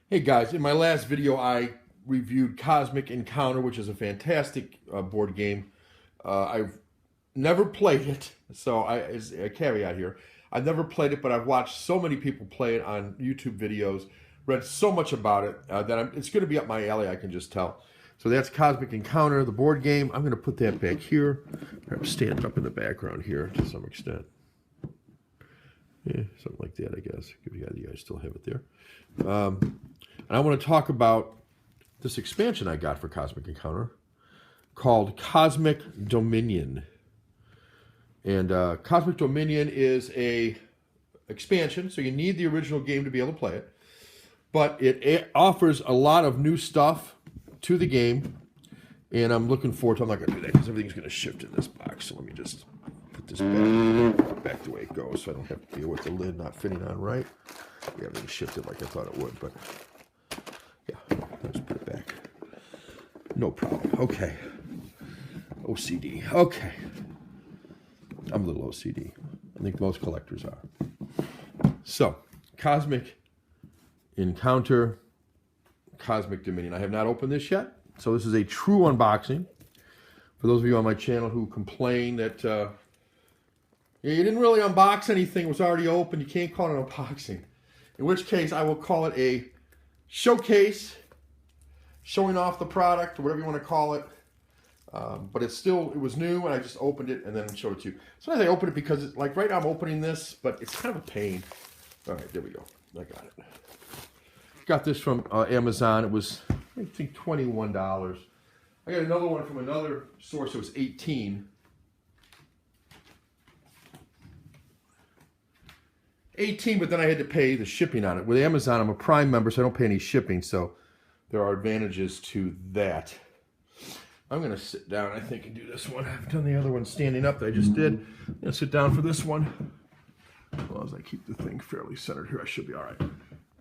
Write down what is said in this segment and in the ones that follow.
Hey guys, in my last video I reviewed Cosmic Encounter, which is a fantastic board game. I've never played it, so it's a caveat here. I've never played it, but I've watched so many people play it on YouTube videos, read so much about it that it's going to be up my alley, I can just tell. So that's Cosmic Encounter, the board game. I'm going to put that back here. I'm standing up in the background here to some extent. Yeah, something like that, I guess. You guys still have it there. And I want to talk about this expansion I got for Cosmic Encounter called Cosmic Dominion. And Cosmic Dominion is a expansion, so you need the original game to be able to play it. But it offers a lot of new stuff to the game, and I'm looking forward to it. I'm not going to do that because everything's going to shift in this box. So let me just put this back the way it goes so I don't have to deal with the lid not fitting on right. Yeah, everything shifted like I thought it would, but yeah, let's put it back. No problem. Okay. OCD. Okay. I'm a little OCD. I think most collectors are. So, Cosmic Encounter, Cosmic Dominion. I have not opened this yet, so this is a true unboxing. For those of you on my channel who complain that you didn't really unbox anything, it was already open, you can't call it an unboxing. In which case, I will call it a showcase, showing off the product, or whatever you want to call it. But it was new, and I just opened it and then showed it to you. Sometimes I open it because, it's, like right now I'm opening this, but it's kind of a pain. All right, there we go. I got it. Got this from Amazon. It was, I think, $21. I got another one from another source. It was $18. But then I had to pay the shipping on it. With Amazon, I'm a Prime member, so I don't pay any shipping, so there are advantages to that. I'm going to sit down, I think, and do this one. I've done the other one standing up that I just did. I'm going to sit down for this one. As long as I keep the thing fairly centered here, I should be all right.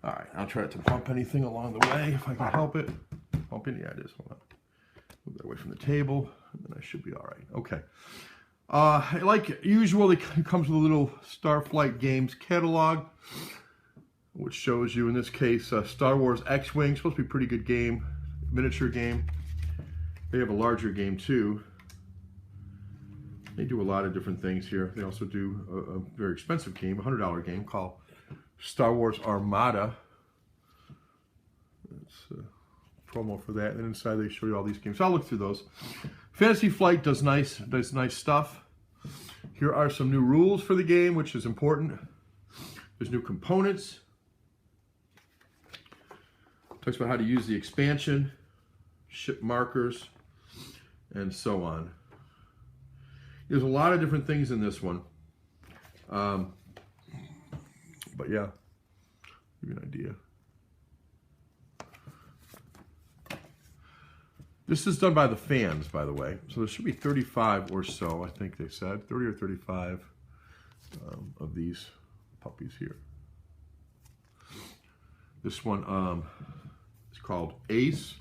All right, I'll try not to bump anything along the way if I can help it. Bumping? Yeah, it is. Hold on. Move that away from the table, and then I should be all right. Okay. Like usual, it comes with a little Starflight Games catalog, which shows you, in this case, Star Wars X-Wing. Supposed to be a pretty good game, miniature game. They have a larger game, too. They do a lot of different things here. They also do a very expensive game, a $100 game called Star Wars Armada. That's a promo for that. And inside they show you all these games. So I'll look through those. Fantasy Flight does nice stuff. Here are some new rules for the game, which is important. There's new components. Talks about how to use the expansion, ship markers, and so on. There's a lot of different things in this one. But yeah, give you an idea. This is done by the fans, by the way. So there should be 35 or so, I think they said. 30 or 35 of these puppies here. This one is called Ace.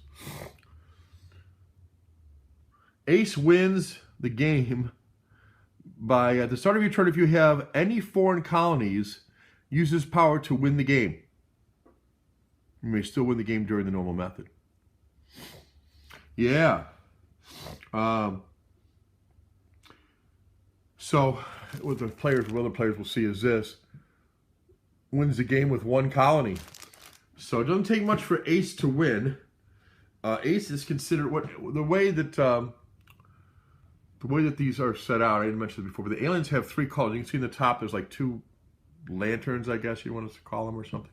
Ace wins the game by, at the start of your turn, if you have any foreign colonies, use this power to win the game. You may still win the game during the normal method. Yeah. So what other players will see is this. Wins the game with one colony. So it doesn't take much for Ace to win. Ace is considered the way that these are set out. I didn't mention it before, but the aliens have three colors. You can see in the top there's like two lanterns, I guess you want us to call them, or something.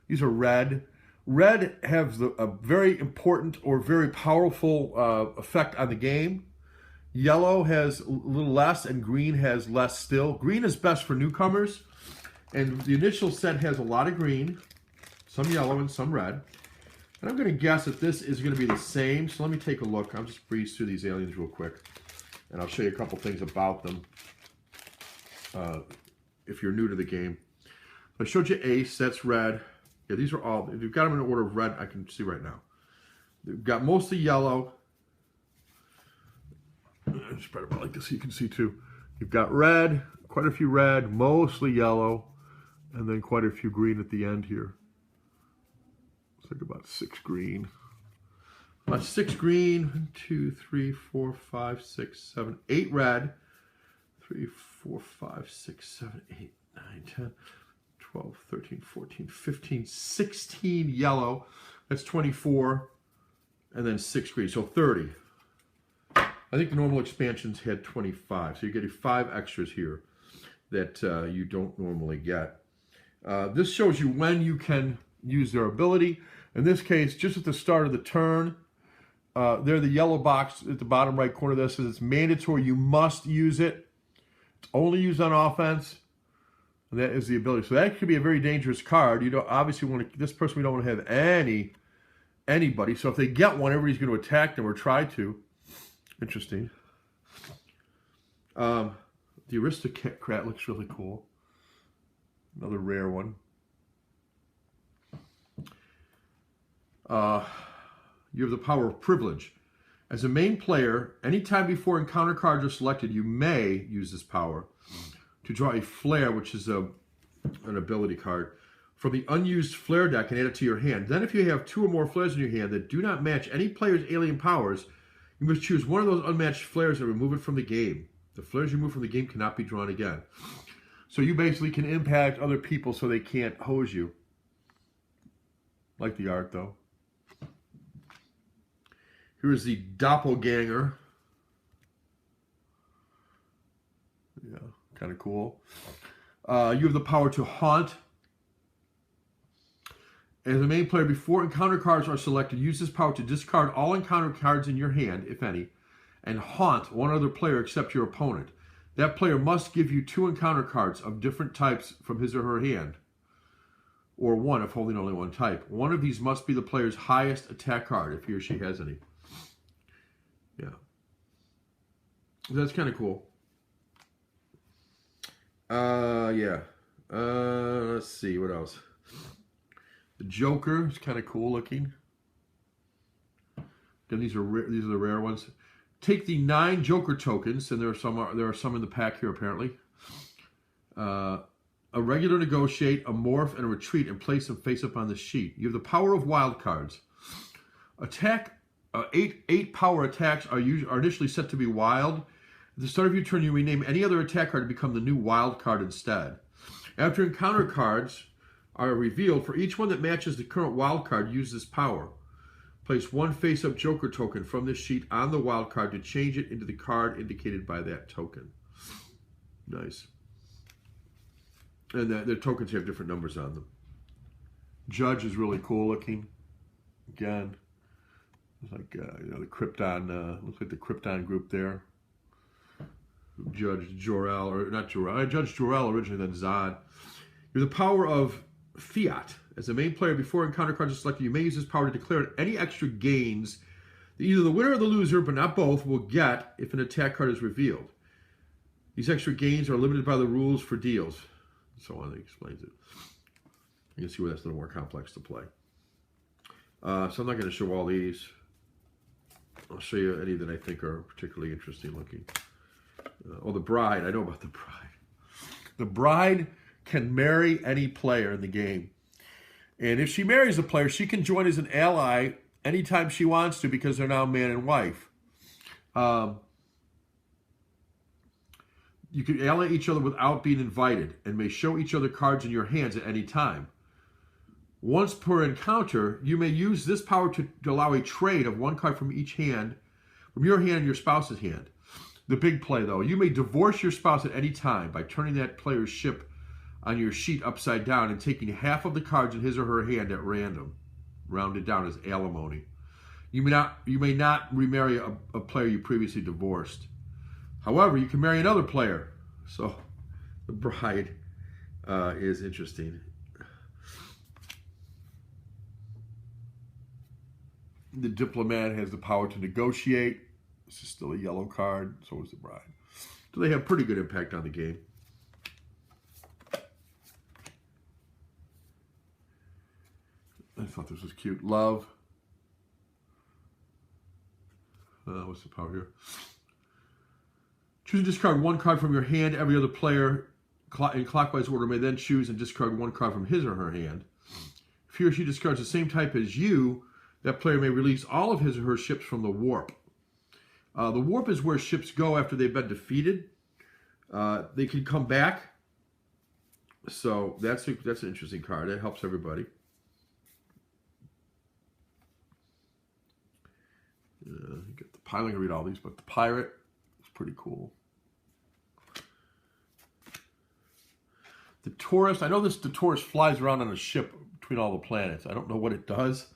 These are red. Red has a very important or very powerful effect on the game. Yellow has a little less, and green has less still. Green is best for newcomers, and the initial set has a lot of green, some yellow, and some red. And I'm going to guess that this is going to be the same, so let me take a look. I'll just breeze through these aliens real quick, and I'll show you a couple things about them if you're new to the game. I showed you Ace, that's red. Yeah, these are all, if you've got them in order of red, I can see right now. They've got mostly yellow. Spread them out like this so you can see too. You've got red, quite a few red, mostly yellow, and then quite a few green at the end here. Looks like about 6 green. About 6 green. 1, 2, 3, 4, 5, 6, 7, 8 red. 3, 4, 5, 6, 7, 8, 9, 10, 12, 13, 14, 15, 16 yellow. That's 24. And then 6 green. So 30. I think the normal expansions had 25. So you're getting 5 extras here that you don't normally get. This shows you when you can use their ability. In this case, just at the start of the turn, there the yellow box at the bottom right corner there says it's mandatory. You must use it. It's only used on offense. And that is the ability. So that could be a very dangerous card. You don't obviously want to. This person we don't want to have anybody. So if they get one, everybody's going to attack them or try to. Interesting. The aristocrat looks really cool. Another rare one. You have the power of privilege. As a main player, anytime before encounter cards are selected, you may use this power to draw a flare, which is an ability card, from the unused flare deck and add it to your hand. Then if you have 2 or more flares in your hand that do not match any player's alien powers, you must choose one of those unmatched flares and remove it from the game. The flares you remove from the game cannot be drawn again. So you basically can impact other people so they can't hose you. Like the art, though. Here's the doppelganger. Yeah, kind of cool. You have the power to haunt. As a main player, before encounter cards are selected, use this power to discard all encounter cards in your hand, if any, and haunt one other player except your opponent. That player must give you 2 encounter cards of different types from his or her hand, or 1 if holding only 1 type. One of these must be the player's highest attack card, if he or she has any. Yeah. That's kind of cool. Yeah. Let's see, what else? The Joker is kind of cool looking. Again, these are the rare ones. Take the 9 Joker tokens, and there are some in the pack here apparently. A regular, negotiate, a morph, and a retreat, and place them face up on the sheet. You have the power of wild cards. Attack. 8 power attacks are initially set to be wild. At the start of your turn, you rename any other attack card to become the new wild card instead. After encounter cards are revealed, for each one that matches the current wild card, use this power. Place 1 face-up Joker token from this sheet on the wild card to change it into the card indicated by that token. Nice. And their tokens have different numbers on them. Judge is really cool looking. Again, it's like the Krypton. Looks like the Krypton group there. Judge Jor-El, or not Jor-El. I judged Jor-El originally, then Zod. You have the power of Fiat. As a main player, before encounter cards are selected, you may use this power to declare any extra gains that either the winner or the loser, but not both, will get if an attack card is revealed. These extra gains are limited by the rules for deals. So on, he explains it. You can see where that's a little more complex to play. So I'm not going to show all these. I'll show you any that I think are particularly interesting looking. The Bride. I know about the Bride. The Bride can marry any player in the game. And if she marries a player, she can join as an ally anytime she wants to because they're now man and wife. You can ally each other without being invited and may show each other cards in your hands at any time. Once per encounter, you may use this power to allow a trade of 1 card from each hand, from your hand and your spouse's hand. The big play, though, you may divorce your spouse at any time by turning that player's ship on your sheet upside down and taking half of the cards in his or her hand at random, rounded down as alimony. You may not remarry a player you previously divorced. However, you can marry another player. So the Bride is interesting. The Diplomat has the power to negotiate. This is still a yellow card. So is the Bride. So they have pretty good impact on the game. I thought this was cute. Love. What's the power here? Choose and discard 1 card from your hand. Every other player in clockwise order may then choose and discard 1 card from his or her hand. If he or she discards the same type as you, that player may release all of his or her ships from the warp. The warp is where ships go after they've been defeated. They can come back. So that's an interesting card. It helps everybody. Get the pilot. I'm gonna read all these, but the pirate is pretty cool. The tourist. I know the tourist flies around on a ship between all the planets. I don't know what it does.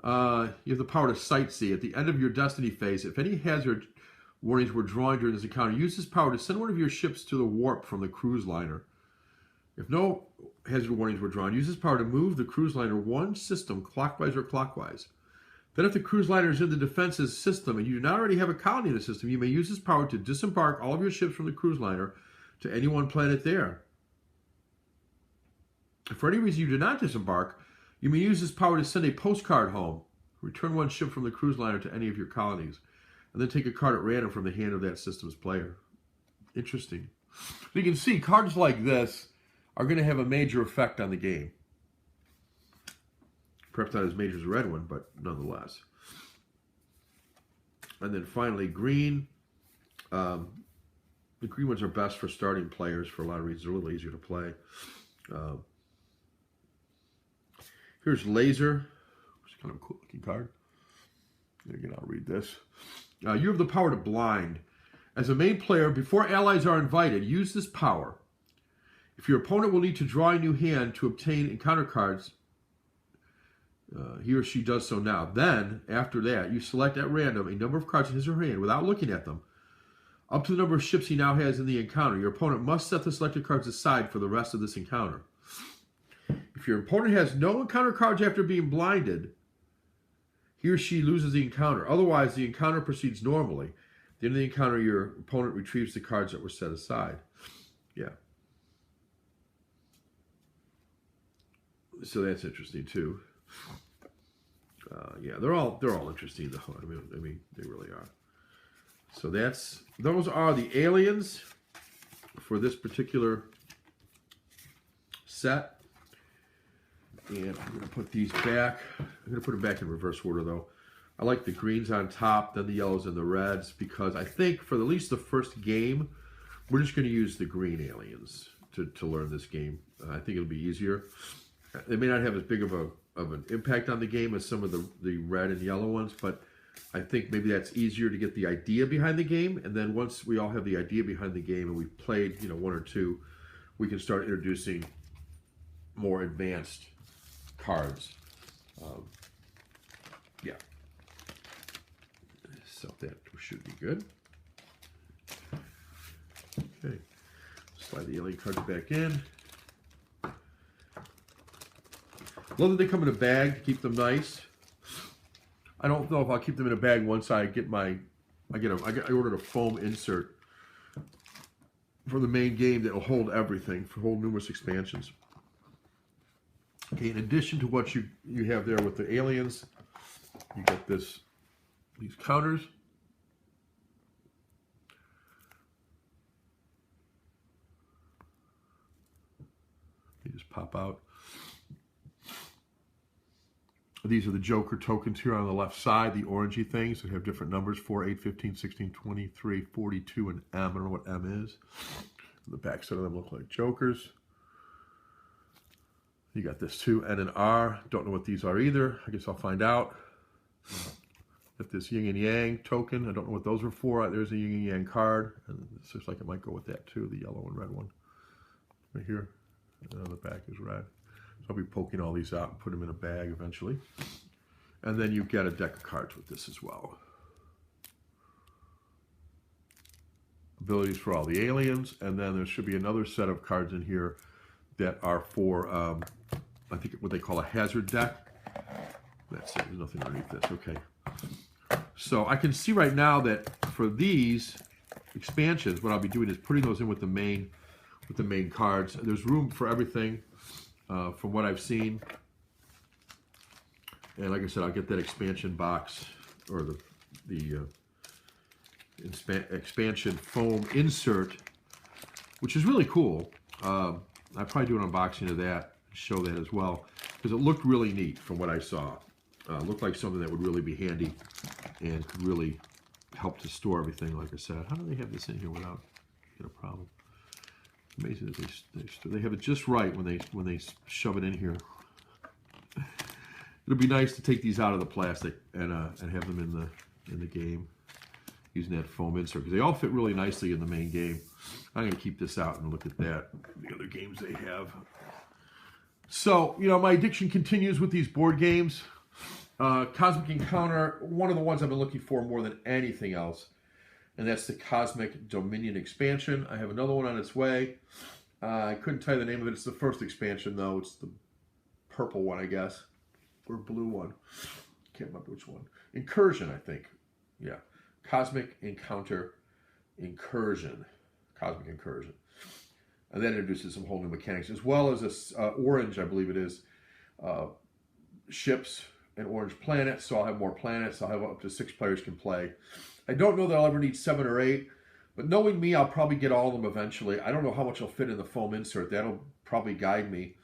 You have the power to sightsee. At the end of your destiny phase, if any hazard warnings were drawn during this encounter, use this power to send one of your ships to the warp from the cruise liner. If no hazard warnings were drawn, use this power to move the cruise liner one system clockwise or clockwise. Then if the cruise liner is in the defenses system and you do not already have a colony in the system, you may use this power to disembark all of your ships from the cruise liner to any one planet there. If for any reason you do not disembark, you may use this power to send a postcard home. Return one ship from the cruise liner to any of your colonies. And then take a card at random from the hand of that system's player. Interesting. You can see cards like this are going to have a major effect on the game. Perhaps not as major as a red one, but nonetheless. And then finally, green. The green ones are best for starting players for a lot of reasons. They're a little easier to play. Here's Laser, which is kind of a cool looking card. And again, I'll read this. You have the power to blind. As a main player, before allies are invited, use this power. If your opponent will need to draw a new hand to obtain encounter cards, he or she does so now. Then, after that, you select at random a number of cards in his or her hand without looking at them, up to the number of ships he now has in the encounter. Your opponent must set the selected cards aside for the rest of this encounter. If your opponent has no encounter cards after being blinded, he or she loses the encounter. Otherwise, the encounter proceeds normally. At the end of the encounter, your opponent retrieves the cards that were set aside. Yeah. So that's interesting too. Yeah, they're all interesting though. I mean, they really are. So those are the aliens for this particular set. And I'm going to put these back. I'm going to put them back in reverse order though. I like the greens on top, then the yellows and the reds, because I think for at least the first game, we're just going to use the green aliens to learn this game. I think it'll be easier. They may not have as big of an impact on the game as some of the red and yellow ones, but I think maybe that's easier to get the idea behind the game. And then once we all have the idea behind the game and we've played, one or two, we can start introducing more advanced cards. Yeah. So that should be good. Okay. Slide the alien cards back in. Love that they come in a bag to keep them nice. I don't know if I'll keep them in a bag once I get I ordered a foam insert for the main game that will hold everything, for hold numerous expansions. Okay, in addition to what you have there with the aliens, you get these counters. They just pop out. These are the Joker tokens here on the left side, the orangey things that have different numbers, 4, 8, 15, 16, 23, 42, and M. I don't know what M is. The back side of them look like Jokers. You got this too, N and R. Don't know what these are either. I guess I'll find out. Got this Yin and Yang token. I don't know what those are for. There's a Yin and Yang card. And this looks like it might go with that too, the yellow and red one. Right here. And the back is red. I'll be poking all these out and put them in a bag eventually. And then you get a deck of cards with this as well. Abilities for all the aliens. And then there should be another set of cards in here that are for, I think what they call a hazard deck. That's it. There's nothing underneath this. Okay. So I can see right now that for these expansions, what I'll be doing is putting those in with the main cards. There's room for everything. From what I've seen, and like I said, I'll get that expansion box or the expansion foam insert, which is really cool. I'll probably do an unboxing of that, show that as well. because it looked really neat from what I saw. Looked like something that would really be handy and could really help to store everything, like I said. How do they have this in here without a problem? Amazing that they have it just right when they shove it in here. It'll be nice to take these out of the plastic and have them in the game using that foam insert, because they all fit really nicely in the main game. I'm going to keep this out and look at that, the other games they have. So, my addiction continues with these board games. Cosmic Encounter, one of the ones I've been looking for more than anything else, and that's the Cosmic Dominion expansion. I have another one on its way. I couldn't tell you the name of it. It's the first expansion, though. It's the purple one, I guess, or blue one. Can't remember which one. Incursion, I think. Yeah. Cosmic Encounter Incursion. Cosmic Incursion. And that introduces some whole new mechanics, as well as this orange, I believe it is, ships and orange planets. So I'll have more planets. I'll have up to 6 players can play. I don't know that I'll ever need 7 or 8, but knowing me, I'll probably get all of them eventually. I don't know how much will fit in the foam insert. That'll probably guide me.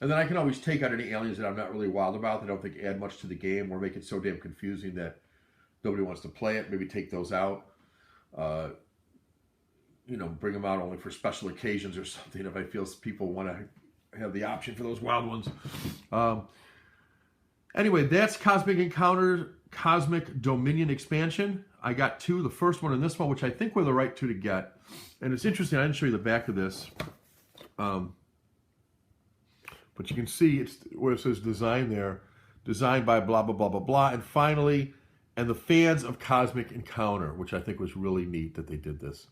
And then I can always take out any aliens that I'm not really wild about, that I don't think add much to the game or make it so damn confusing that nobody wants to play it. Maybe take those out. Bring them out only for special occasions or something if I feel people want to have the option for those wild ones. Anyway, that's Cosmic Encounter, Cosmic Dominion expansion. I got 2, the first one and this one, which I think were the right 2 to get. And it's interesting, I didn't show you the back of this. But you can see it's where it says design there. Designed by blah, blah, blah, blah, blah. And finally, and the fans of Cosmic Encounter, which I think was really neat that they did this.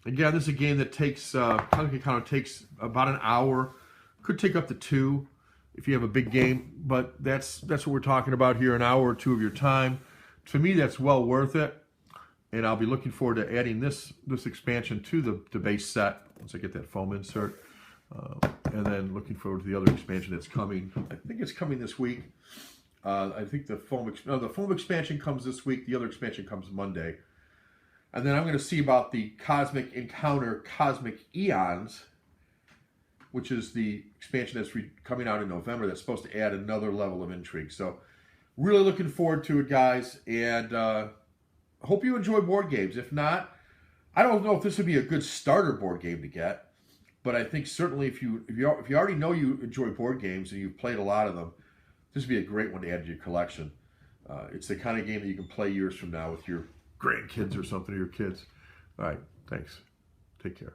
Again, this is a game that takes, Cosmic Encounter takes about an hour. Could take up to 2 if you have a big game, but that's what we're talking about here, an hour or 2 of your time. For me, that's well worth it, and I'll be looking forward to adding this expansion to the base set once I get that foam insert, and then looking forward to the other expansion that's coming. I think it's coming this week. I think the foam expansion comes this week. The other expansion comes Monday. And then I'm going to see about the Cosmic Encounter Cosmic Eons, which is the expansion that's coming out in November that's supposed to add another level of intrigue. So really looking forward to it, guys. And hope you enjoy board games. If not, I don't know if this would be a good starter board game to get. But I think certainly if you already know you enjoy board games and you've played a lot of them, this would be a great one to add to your collection. It's the kind of game that you can play years from now with your grandkids or something, or your kids. All right, thanks. Take care.